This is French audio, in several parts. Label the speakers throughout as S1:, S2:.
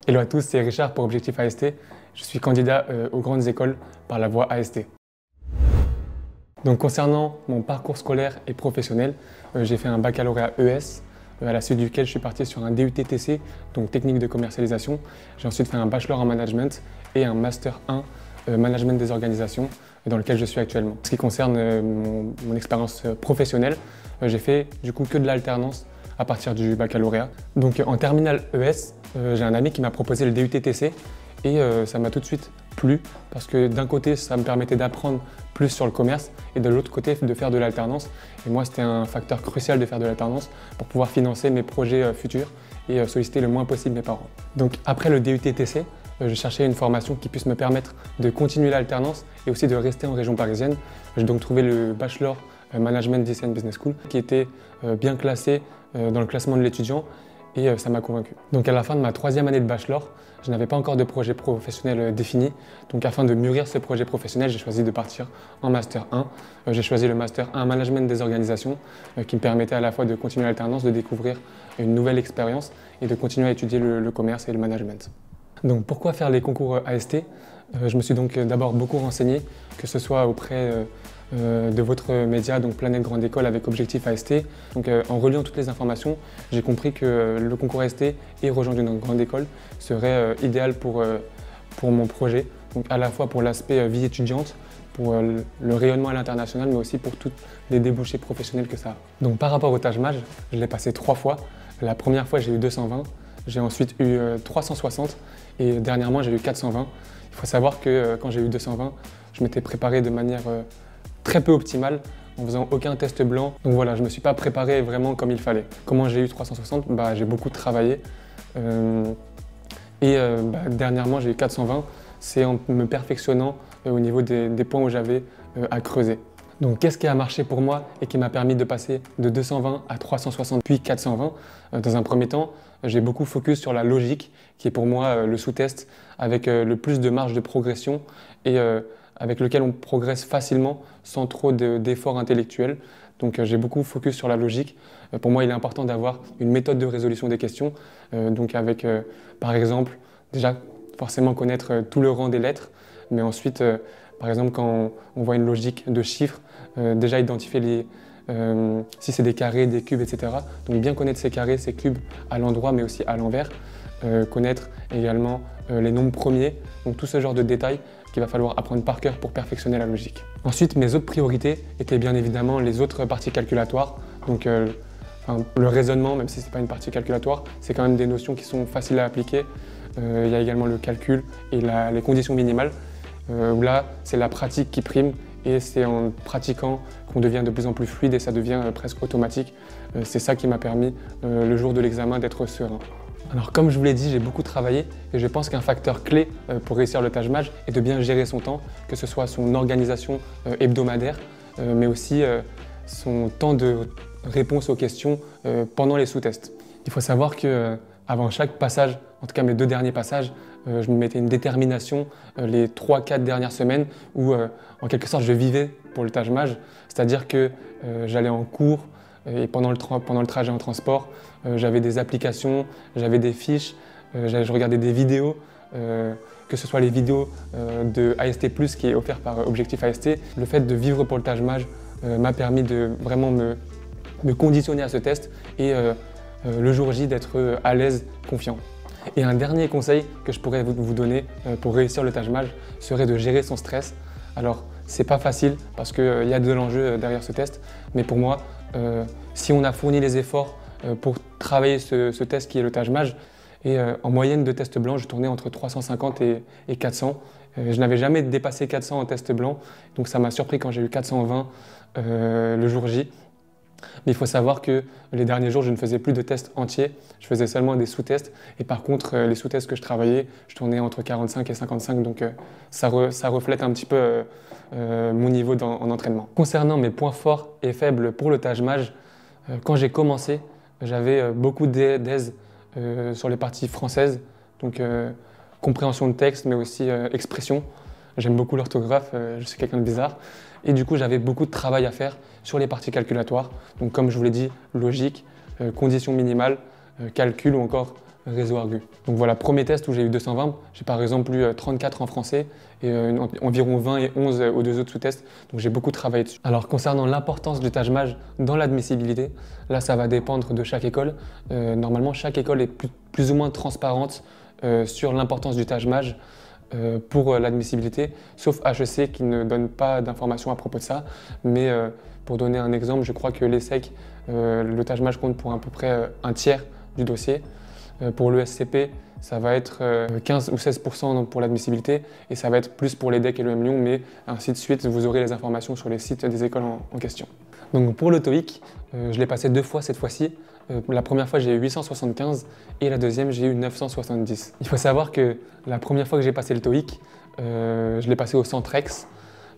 S1: Hello à tous, c'est Richard pour Objectif AST. Je suis candidat aux grandes écoles par la voie AST. Donc concernant mon parcours scolaire et professionnel, j'ai fait un baccalauréat ES, à la suite duquel je suis parti sur un DUT TC, donc technique de commercialisation. J'ai ensuite fait un bachelor en management et un master 1 management des organisations dans lequel je suis actuellement. En ce qui concerne mon expérience professionnelle, j'ai fait du coup que de l'alternance à partir du baccalauréat. Donc en terminale ES, j'ai un ami qui m'a proposé le DUT TC et ça m'a tout de suite plu parce que d'un côté ça me permettait d'apprendre plus sur le commerce et de l'autre côté de faire de l'alternance. Et moi c'était un facteur crucial de faire de l'alternance pour pouvoir financer mes projets futurs et solliciter le moins possible mes parents. Donc après le DUT TC, je cherchais une formation qui puisse me permettre de continuer l'alternance et aussi de rester en région parisienne. J'ai donc trouvé le bachelor Management Design Business School qui était bien classé dans le classement de l'étudiant et ça m'a convaincu. Donc à la fin de ma 3e année de bachelor, je n'avais pas encore de projet professionnel défini. Donc afin de mûrir ce projet professionnel, j'ai choisi de partir en Master 1. J'ai choisi le Master 1 Management des organisations qui me permettait à la fois de continuer l'alternance, de découvrir une nouvelle expérience et de continuer à étudier le commerce et le management. Donc pourquoi faire les concours AST? Je me suis donc d'abord beaucoup renseigné, que ce soit auprès de votre média, donc Planète Grande École avec Objectif AST. Donc en reliant toutes les informations, j'ai compris que le concours AST et rejoindre une grande école serait idéal pour mon projet. Donc à la fois pour l'aspect vie étudiante, pour le rayonnement à l'international, mais aussi pour tous les débouchés professionnels que ça a. Donc par rapport au Taj Mahal, je l'ai passé 3 fois. La première fois, j'ai eu 220. J'ai ensuite eu 360 et dernièrement j'ai eu 420. Il faut savoir que quand j'ai eu 220, je m'étais préparé de manière très peu optimale en faisant aucun test blanc. Donc voilà, je ne me suis pas préparé vraiment comme il fallait. Comment j'ai eu 360? J'ai beaucoup travaillé dernièrement j'ai eu 420. C'est en me perfectionnant au niveau des points où j'avais à creuser. Donc qu'est-ce qui a marché pour moi et qui m'a permis de passer de 220 à 360 puis 420? Dans un premier temps, j'ai beaucoup focus sur la logique qui est pour moi le sous-test avec le plus de marge de progression et avec lequel on progresse facilement sans trop d'efforts intellectuels. Donc j'ai beaucoup focus sur la logique. Pour moi, il est important d'avoir une méthode de résolution des questions. Donc avec par exemple déjà forcément connaître tout le rang des lettres, mais ensuite par exemple, quand on voit une logique de chiffres, déjà identifier si c'est des carrés, des cubes, etc. Donc bien connaître ces carrés, ces cubes à l'endroit, mais aussi à l'envers. Connaître également les nombres premiers, donc tout ce genre de détails qu'il va falloir apprendre par cœur pour perfectionner la logique. Ensuite, mes autres priorités étaient bien évidemment les autres parties calculatoires. Donc le raisonnement, même si ce n'est pas une partie calculatoire, c'est quand même des notions qui sont faciles à appliquer. Il y a également le calcul et les conditions minimales. Où là, c'est la pratique qui prime et c'est en pratiquant qu'on devient de plus en plus fluide et ça devient presque automatique. C'est ça qui m'a permis, le jour de l'examen, d'être serein. Alors comme je vous l'ai dit, j'ai beaucoup travaillé et je pense qu'un facteur clé pour réussir le Taj Mahal est de bien gérer son temps, que ce soit son organisation hebdomadaire, mais aussi son temps de réponse aux questions pendant les sous-tests. Il faut savoir que avant chaque passage, en tout cas mes 2 derniers passages, je me mettais une détermination les 3-4 dernières semaines où en quelque sorte je vivais pour le Taj Mahal, c'est-à-dire que j'allais en cours et pendant le trajet en transport, j'avais des applications, j'avais des fiches, je regardais des vidéos, que ce soit les vidéos de AST+, qui est offert par Objectif AST. Le fait de vivre pour le Taj Mahal m'a permis de vraiment me conditionner à ce test et le jour J d'être à l'aise, confiant. Et un dernier conseil que je pourrais vous donner pour réussir le Taj Mahal serait de gérer son stress. Alors, c'est pas facile parce qu'il y a de l'enjeu derrière ce test, mais pour moi, si on a fourni les efforts pour travailler ce test qui est le Taj Mahal, et en moyenne de test blanc, je tournais entre 350 et 400. Je n'avais jamais dépassé 400 en test blanc, donc ça m'a surpris quand j'ai eu 420 le jour J. Mais il faut savoir que les derniers jours, je ne faisais plus de tests entiers, je faisais seulement des sous-tests. Et par contre, les sous-tests que je travaillais, je tournais entre 45 et 55, donc ça reflète un petit peu mon niveau en entraînement. Concernant mes points forts et faibles pour le Taj Mahal, quand j'ai commencé, j'avais beaucoup d'aise sur les parties françaises, donc compréhension de texte, mais aussi expression. J'aime beaucoup l'orthographe, je suis quelqu'un de bizarre. Et du coup, j'avais beaucoup de travail à faire sur les parties calculatoires. Donc comme je vous l'ai dit, logique, conditions minimales, calcul ou encore réseau argu. Donc voilà, premier test où j'ai eu 220, j'ai par exemple eu 34 en français et environ 20 et 11 aux deux autres sous-tests, donc j'ai beaucoup travaillé dessus. Alors concernant l'importance du tâche-mage dans l'admissibilité, là ça va dépendre de chaque école. Normalement chaque école est plus ou moins transparente sur l'importance du tâche-mage pour l'admissibilité, sauf HEC qui ne donne pas d'informations à propos de ça. Mais pour donner un exemple, je crois que l'ESSEC, le tâche-mage compte pour à peu près un tiers du dossier. Pour l'ESCP, ça va être 15 ou 16% pour l'admissibilité et ça va être plus pour l'EDEC et l'EM Lyon, mais ainsi de suite, vous aurez les informations sur les sites des écoles en question. Donc pour le TOEIC, je l'ai passé 2 fois cette fois-ci. La première fois, j'ai eu 875 et la deuxième, j'ai eu 970. Il faut savoir que la première fois que j'ai passé le TOEIC, je l'ai passé au Centrex,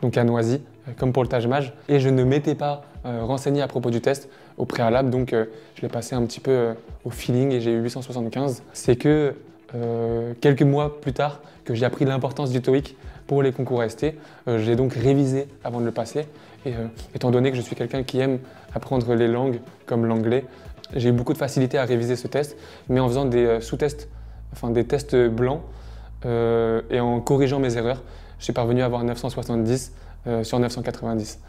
S1: donc à Noisy, comme pour le tâche-mage, et je ne m'étais pas renseigné à propos du test au préalable, donc je l'ai passé un petit peu au feeling et j'ai eu 875. C'est que quelques mois plus tard que j'ai appris l'importance du TOEIC pour les concours AST. J'ai donc révisé avant de le passer et étant donné que je suis quelqu'un qui aime apprendre les langues comme l'anglais, j'ai eu beaucoup de facilité à réviser ce test, mais en faisant des sous-tests, enfin des tests blancs et en corrigeant mes erreurs, j'ai parvenu à avoir 970 sur 990.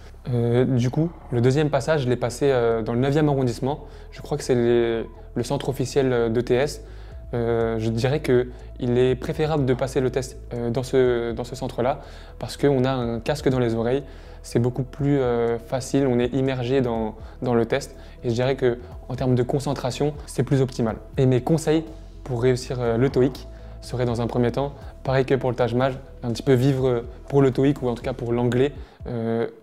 S1: Du coup, le deuxième passage, je l'ai passé dans le 9e arrondissement. Je crois que c'est le centre officiel d'ETS. Je dirais qu'il est préférable de passer le test dans ce centre-là parce qu'on a un casque dans les oreilles. C'est beaucoup plus facile, on est immergé dans le test et je dirais qu'en termes de concentration, c'est plus optimal. Et mes conseils pour réussir le TOEIC seraient dans un premier temps, pareil que pour le tâche-mage, un petit peu vivre pour le TOEIC ou en tout cas pour l'anglais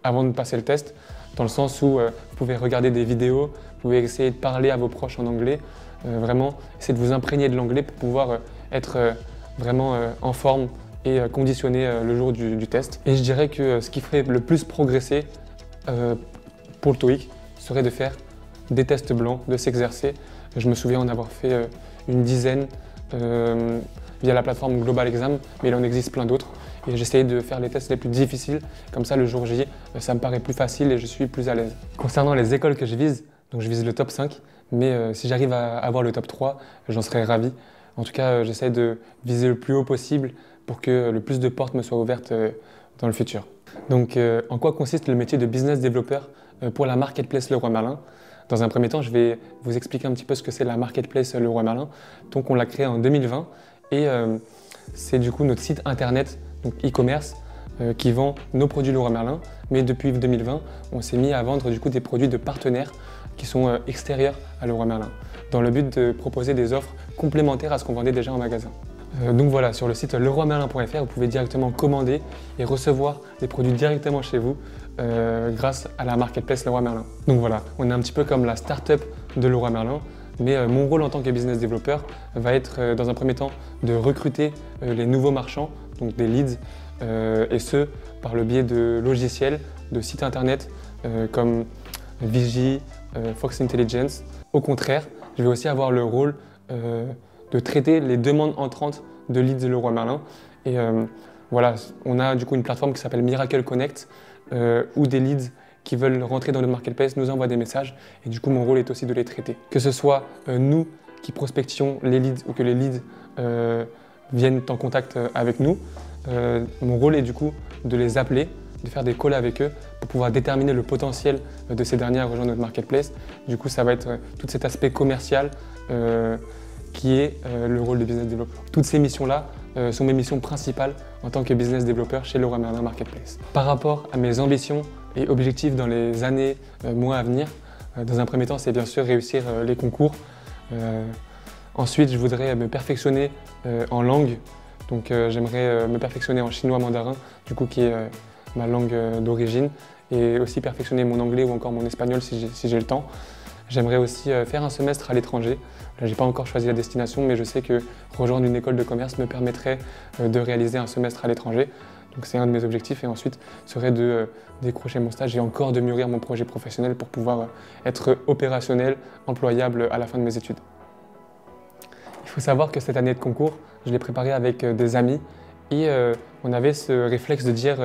S1: avant de passer le test, dans le sens où vous pouvez regarder des vidéos, vous pouvez essayer de parler à vos proches en anglais, vraiment essayer de vous imprégner de l'anglais pour pouvoir être vraiment en forme et conditionné le jour du test. Et je dirais que ce qui ferait le plus progresser pour le TOEIC serait de faire des tests blancs, de s'exercer. Je me souviens en avoir fait une dizaine via la plateforme Global Exam, mais il en existe plein d'autres. Et j'essayais de faire les tests les plus difficiles, comme ça le jour J, ça me paraît plus facile et je suis plus à l'aise. Concernant les écoles que je vise, donc je vise le top 5, mais si j'arrive à avoir le top 3, j'en serais ravi. En tout cas, j'essaie de viser le plus haut possible pour que le plus de portes me soient ouvertes dans le futur. Donc, en quoi consiste le métier de business développeur pour la marketplace Leroy Merlin? Dans un premier temps, je vais vous expliquer un petit peu ce que c'est la marketplace Leroy Merlin. Donc, on l'a créée en 2020 et c'est du coup notre site internet, donc e-commerce, qui vend nos produits Leroy Merlin. Mais depuis 2020, on s'est mis à vendre du coup des produits de partenaires qui sont extérieurs à Leroy Merlin, dans le but de proposer des offres complémentaires à ce qu'on vendait déjà en magasin. Donc voilà, sur le site leroymerlin.fr, vous pouvez directement commander et recevoir des produits directement chez vous grâce à la marketplace Leroy Merlin. Donc voilà, on est un petit peu comme la start-up de Leroy Merlin, mais mon rôle en tant que business développeur va être dans un premier temps de recruter les nouveaux marchands, donc des leads, et ce par le biais de logiciels, de sites internet comme Vigie, Fox Intelligence. Au contraire, je vais aussi avoir le rôle de traiter les demandes entrantes de leads de Leroy Merlin. Et voilà, on a du coup une plateforme qui s'appelle Miracle Connect où des leads qui veulent rentrer dans notre marketplace nous envoient des messages et du coup mon rôle est aussi de les traiter. Que ce soit nous qui prospections les leads ou que les leads viennent en contact avec nous, mon rôle est du coup de les appeler, de faire des calls avec eux pour pouvoir déterminer le potentiel de ces derniers à rejoindre notre marketplace. Du coup, ça va être tout cet aspect commercial qui est le rôle de business développeur. Toutes ces missions-là sont mes missions principales en tant que business développeur chez Leroy Merlin Marketplace. Par rapport à mes ambitions et objectifs dans les années, mois à venir, dans un premier temps, c'est bien sûr réussir les concours. Ensuite, je voudrais me perfectionner en langue. Donc j'aimerais me perfectionner en chinois mandarin, du coup qui est ma langue d'origine, et aussi perfectionner mon anglais ou encore mon espagnol si j'ai le temps. J'aimerais aussi faire un semestre à l'étranger. Là, j'ai pas encore choisi la destination, mais je sais que rejoindre une école de commerce me permettrait de réaliser un semestre à l'étranger. Donc c'est un de mes objectifs et ensuite serait de décrocher mon stage et encore de mûrir mon projet professionnel pour pouvoir être opérationnel, employable à la fin de mes études. Il faut savoir que cette année de concours, je l'ai préparée avec des amis et on avait ce réflexe de dire,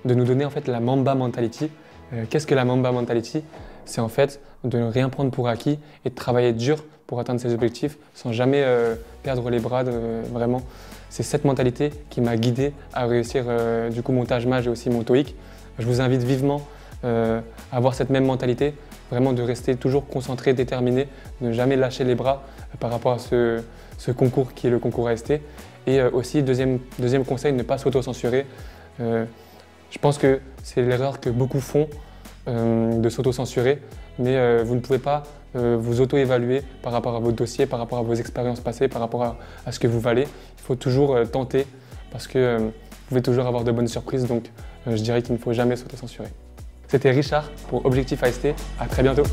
S1: de nous donner en fait la Mamba Mentality. Qu'est-ce que la Mamba Mentality? C'est en fait de ne rien prendre pour acquis et de travailler dur pour atteindre ses objectifs sans jamais perdre les bras, vraiment. C'est cette mentalité qui m'a guidé à réussir du coup mon Taj-Maj et aussi mon TOEIC. Je vous invite vivement à avoir cette même mentalité, vraiment de rester toujours concentré, déterminé, ne jamais lâcher les bras par rapport à ce concours qui est le concours AST. Et aussi, deuxième conseil, ne pas s'auto-censurer. Je pense que c'est l'erreur que beaucoup font de s'auto-censurer, mais vous ne pouvez pas vous auto-évaluer par rapport à votre dossier, par rapport à vos expériences passées, par rapport à ce que vous valez. Il faut toujours tenter parce que vous pouvez toujours avoir de bonnes surprises, donc je dirais qu'il ne faut jamais s'auto-censurer. C'était Richard pour Objectif AST, à très bientôt.